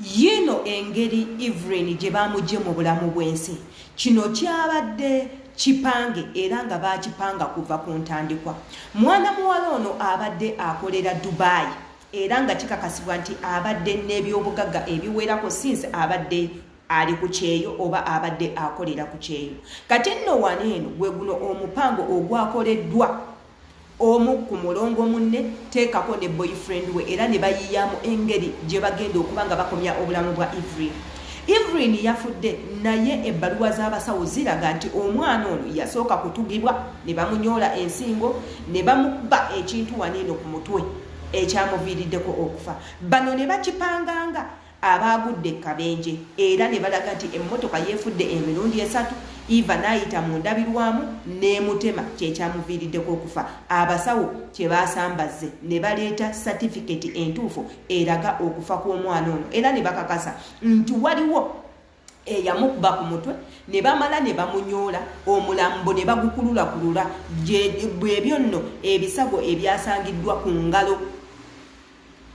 Yino engeri Evelyn gye bamugye mu bulamu bw'ensi kino kyabadde kipange era nga bakipanga kuva ku ntandikwa. Mwana muwala ono abadde akolera Dubai era nga kikakasibwa nti abadde n'ebyobugagga ebiwerako since abadde ali ku Kukyeyo oba abadde akolera ku Kukyeyo. Kati nno waneeno gwe guno omupango ogwakoleddwa omu ku mulongo munne teekako ne boyfriend we era ne bayiyamu engeri gye bagenda okuba nga bakomya obulamu bwa Evelyn. Evelyn yafudde naye ebbaluwa z'abasawo ziraga nti omwana ono yasooka kutugibwa ne bamunyoola ensingo ne bamukuba ekintu waneeno ku mutwe ekyamuviiriddeko okufa. Bano ne bakipanganga abagudde kabenje era ne balaga nti emmotoka yeefudde emirundi 3 Eva naayita mu ndabirwamu n'emutema kyekyamuviiriddeko okufa. Abasawo kye basambaze ne baleeta certificate entuufu eraga okufa kw'omwana ono era ne bakakasa nti waliwo eyamukuba ku mutwe ne bamala ne bamunyoola omulambo ne bagukululakulula bwebyo nno ebisago ebyasangiddwa ku ngalo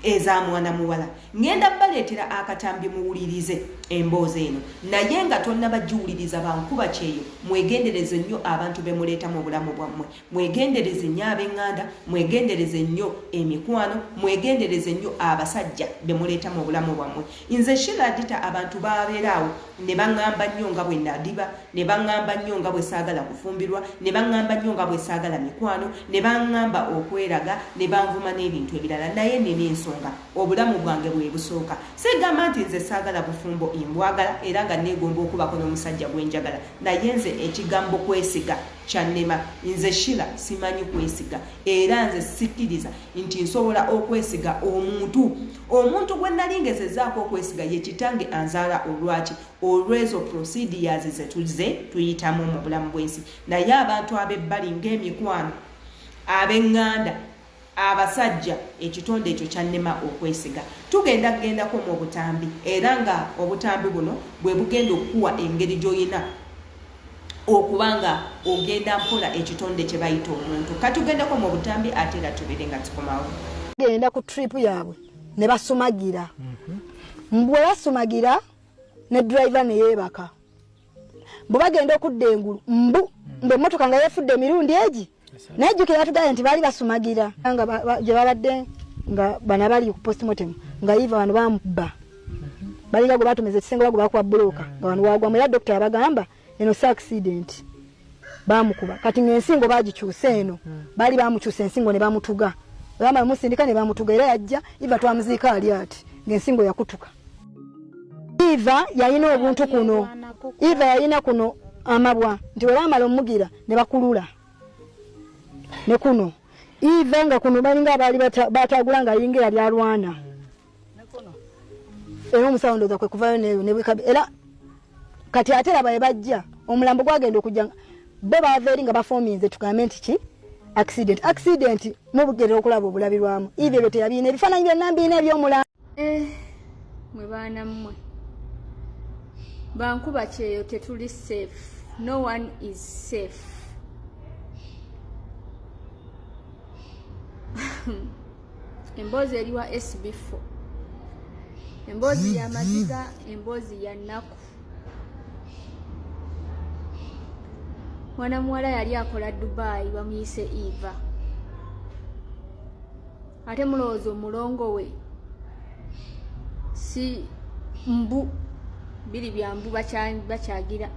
eza mwana muwala. Ngenda baleetera akatambi muwulirize emboozi eno naye nga tonna bajiwuliriza bankuba Kyeyo mwegendereze nnyo abantu bemuleeta mu bulamu bwammwe, mwegendereze nnyo ab'eŋŋanda, mwegendereze nnyo emikwano, mwegendereze nnyo abasajja bemuleeta mu bulamu bwammwe. Nze Sheila Dita abantu babeeraawo ne baŋŋamba nnyo nga bwe nadiba, ne baŋŋamba nnyo nga bwe saagala kufumbirwa, ne baŋŋamba nnyo nga bwe saagala mikwano, ne baŋŋamba okweraga, ne banvuma n'ebintu ebirala naye nina ensonga obulamu bwange bwe busooka. Sigamba nti nze saagala bufumbo imbwagala era nga neegomba okubako n'omusajja gwenjagala naye nze ekigambo kwesiga kyannema. Nze Sheila simanyi kwesiga era nze sikkiriza nti nsobola okwesiga omuntu gwe nali ngezezaako okwesiga ye kitange anzaala olwaki olwezo procedures ze tuyitamu mu bulamu bw'ensi. Naye abantu ab'ebbali ng'emikwano, ab'eŋŋanda, abasajja ekitonde ekyo kyannema okwesiga. Tugenda kugendako mu butambi era nga obutambi buno bwe bugenda okukuwa engeri gy'oyina okubanga ogenda mpola ekitonde kye bayita omuntu. Katugendako mu butambi ate era tubere nga tukomawo. Genda ku trip yaabwe ne basumagira. Bwe basumagira ne driver ne yeebaka. Bwe bagenda okudda engulu mbe emmotoka nga yeefudde emirundi egi najjukira atugambye nti baali basumagira nga gye babadde nga bana bali ku postmortem nga Eva wano bamubba balinga gwe batumeze ekisengo bago bakuba bulooka nga wano wagwamu era dokita yabagamba eno si accident bamukuba. Kati ng'ensingo bagikyusa eno baali bamukyusa ensingo ne bamutuga bamala musindika ne bamutuga era yajja Eva twamuziika ali ati ng'ensingo yakutuka. Eva yalina obuntu kuno, Eva yalina kuno amabwa nti olwamala omugira ne bakulula ne kuno Eva nga kuno balinga abaali batagula nga yingira yali alwana era omusawo ndoza kwe kuvayo ne era kati ate laba bajja omulambo gwagenda okujja bo baveeri nga bafominze tugambe nti ki accident mubugere okulaba obulabirwamu Eva ebyo teyabiina ebifaananyi byonna mbiina eby'omulambo. Mwe baana mmwe bankuba Kyeyo tetuli safe, no one is safe. Emboozi eriwa SB4 emboozi ya maziga, emboozi ya nnaku. Mwana muwala yali akola Dubai bamuyise Eva ate mulowooza omulongo we si mbu biri bya mbu bakyagira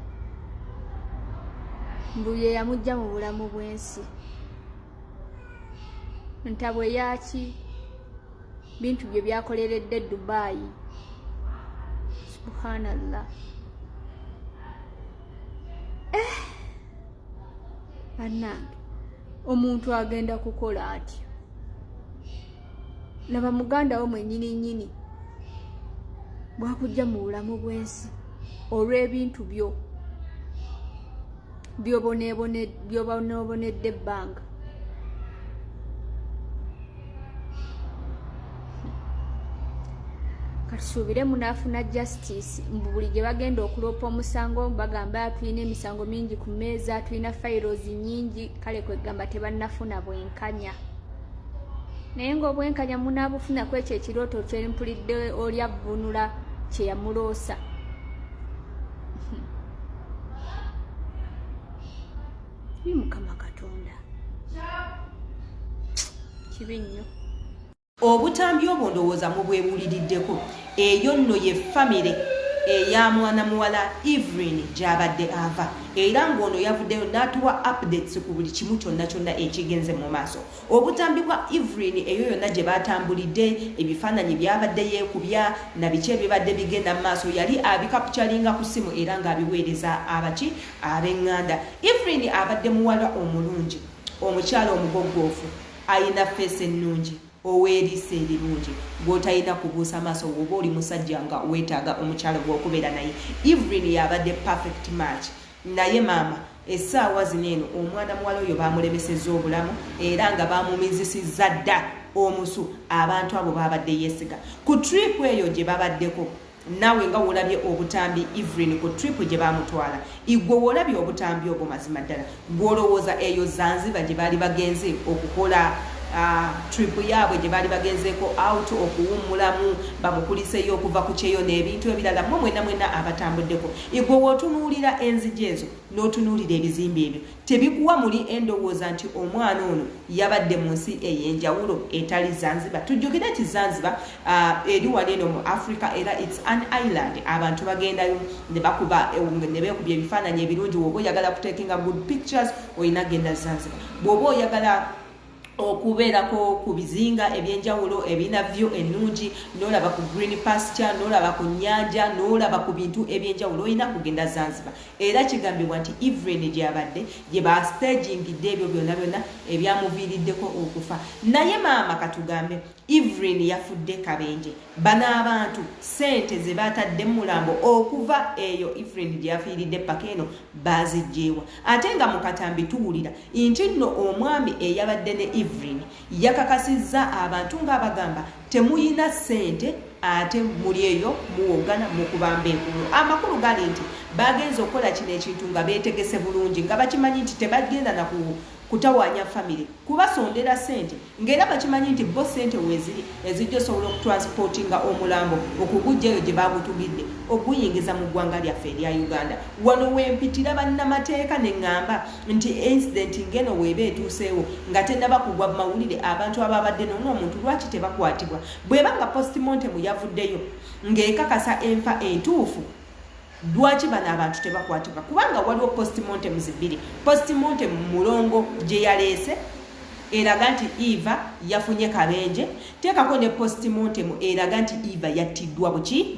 mbu ye yamujja mu bulamu bw'ensi. Ntabwe yaki bintu bye byakoleredde Dubai. Subhanallah. Anange omuntu agenda kukola atyo laba muganda wo mwennyini bwakujja mu bulamu bw'ensi olw'ebintu by'oboneebonedde ebbanga. Katusuubire munaafuna justice buli gye bagenda okulopa omusango bagamba tulina emisango mingi ku mmeeza, tulina files nyingi, kale kwegamba tebannafuna bwenkanya. Naye ng'obwenkanya munaabufuna ku ekyo ekirooto kye mpulidde oli avunula kye yamuloosa. Mukama Katonda kibi nnyo. Obutambi obwo ndowooza mubwewuliriddeko. Eyo nno ye famire eya mwana muwala Evelyn gy'abadde ava, era ng'ono yavuddeyo n'atuwa updates ku buli kimu kyonna kyonna ekigenze mu maaso. Obutambi bwa Evelyn eyo yonna gye baatambulidde, ebifaananyi byabadde yeekubya na biki ebibadde bigenda mu maaso, yali abikapchalinga ku ssimu era ng'abiweereza abaki ab'eŋŋanda. Evelyn abadde muwala omulungi, omukyala omugoggoofu, ayina feesi ennungi, oweeriisa erirungi, gw'otalina kubuusa maaso bw'oba oli musajja nga weetaaga omukyalo gw'okubeera naye. Evelyn yabadde perfect match. Naye maama essaawa zino eno omwana muwala oyo baamulemesezza obulamu era nga baamumizisizza dda omusu. Abantu abo baabadde yeesiga ku trip eyo gye babaddeko. Naawe nga wolabye obutambi Evelyn ku trip gye baamutwala, igwe wolabye obutambi obwo mazima ddala gw'olowooza eyo Zanzibar gye baali bagenze okukola trip yaabwe gye baali bagenzeeko out okuwummulamu bamukuliseyo okuva ku kyeyo n'ebintu ebirala mwe mwenna abatambuddeko. Igwe w'otunuulira enzigi ezo n'otunuulira ebizimbe ebyo tebikuwa muli endowooza nti omwana ono yabadde mu nsi ey'enjawulo etali Zanzibar. Tujjukire nti Zanzibar eri wano eno mu Africa era it's an island. Abantu bagendayo ne beekubya ebifaananyi ebirungi. Bw'oba oyagala kutekinga good pictures oyina genda Zanzibar. Bw'oba oyagala okubeerako ku bizinga ebyenjawulo ebina view ennungi, n'olaba ku green pasture, n'olaba ku nnyanja, n'olaba ku bintu ebyenjawulo, oyina kugenda Zanzibar. Era kigambibwa nti Evelyn gy'abadde gye bastagingidde ebyo byonna byonna ebyamuviiriddeko okufa. Naye maama katugambe Evelyn yafudde kabenje. Bano abantu ssente ze baatadde mu mulambo okuva eyo Evelyn gye yafiiridde paka eno baazigyeewa. Ate nga mu katambi tuwulira nti nno omwami eyabadde ne Evelyn yakakasizza abantu ng'abagamba temuyina ssente ate muli eyo muwogana mukubamba enkulu. Amakulu gali nti bagenza okukola kino ekintu nga beetegese bulungi, nga bakimanyi nti tebagenda na kutawaanya famire kubasondera ssente, ng'era bakimanyi nti bo ssente weeziri ezijja osobola okutransportinga omulambo okugujjayo gye baagutugidde okuguyingiza mu ggwanga lyaffe erya Uganda. Wano wempitira bannamateeka ne ŋŋamba nti incident ng'eno weeba etuuseewo nga tennaba kugwa mu mawulire abantu ababadde n'omuntu lwaki tebakwatibwa. Bw'eba nga postmortem yavuddeyo ng'ekakasa enfa entuufu, lwaki bano abantu tebakwatibwa? Kubanga waliwo postmortem zibiri. Postmortem mulongo gye yaleese eraga nti Eva yafunye kabenje, teekako ne postmortem eraga nti Eva yattiddwa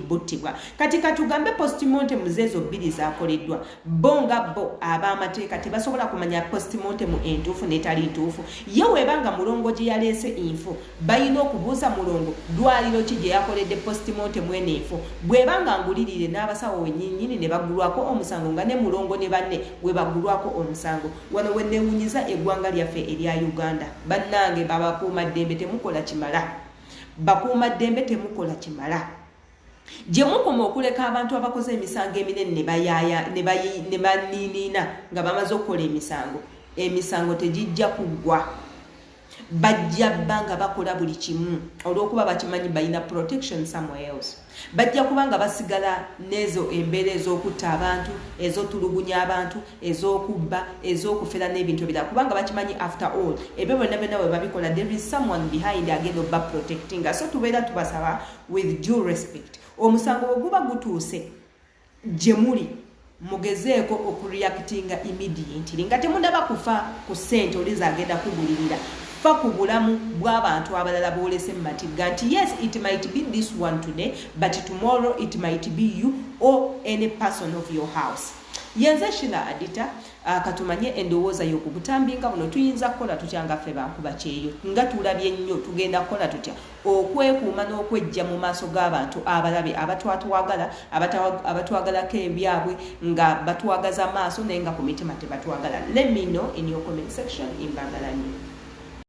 buttibwa. Kati katugambe postmortem zezo bbiri zaakoleddwa, bo nga bo ab'amateeka tebasobola kumanya postmortem entuufu n'etali ntuufu. Ye weebanga mulongo gye yaleese info, balina okubuuza mulongo ddwaliro ki gye yakoledde postmortem eno info. Bw'ebanga ngulirire n'abasawo wennyinnyini ne baggulwako omusango nga ne mulongo ne banne we baggulwako omusango. Wano we neewunyiza eggwanga lyaffe erya Uganda. Bannange babakuuma ddembe temukola kimala. Bakuuma ddembe temukola kimala. Gye mukoma okuleka abantu abakoze emisango eminene ne baniiniina nga bamaze okukola emisango tegijja kuggwa. Bajja banga bakola buli kimu olw'okuba bakimanyi balina protection somewhere else. Bajja kubanga basigala n'ezo embeera ez'okutta abantu, ez'otulugunya abantu, ez'okubba, ez'okufera n'ebintu ebirala, kubanga bakimanyi after all ebyo byonna byonna bwe babikola there is someone behind agenda obba protecting. So tubeera tubasaba with due respect, omusango bwe guba gutuuse gye muli mugezeeko okureactinga immediately nga temundaba kufa ku ssente oliza agenda kugulirira. Fa ku bulamu bw'abantu abalala boolese mu matigga nti yes it might be this one today but tomorrow it might be you or any person of your house. Yenze Shina Adita katumanye endowooza y'okubutambi nga buno tuyinza kukola tutya nga ffe Bankuba Kyeyo nga tulabye nnyo tugenda kukola tutya okwekuuma n'okwejja mu maaso g'abantu abalabe abatwagalako ebyabwe nga batwagaza maaso naye nga ku mitima tebatwagala. Let me know in your comment section in Bangala.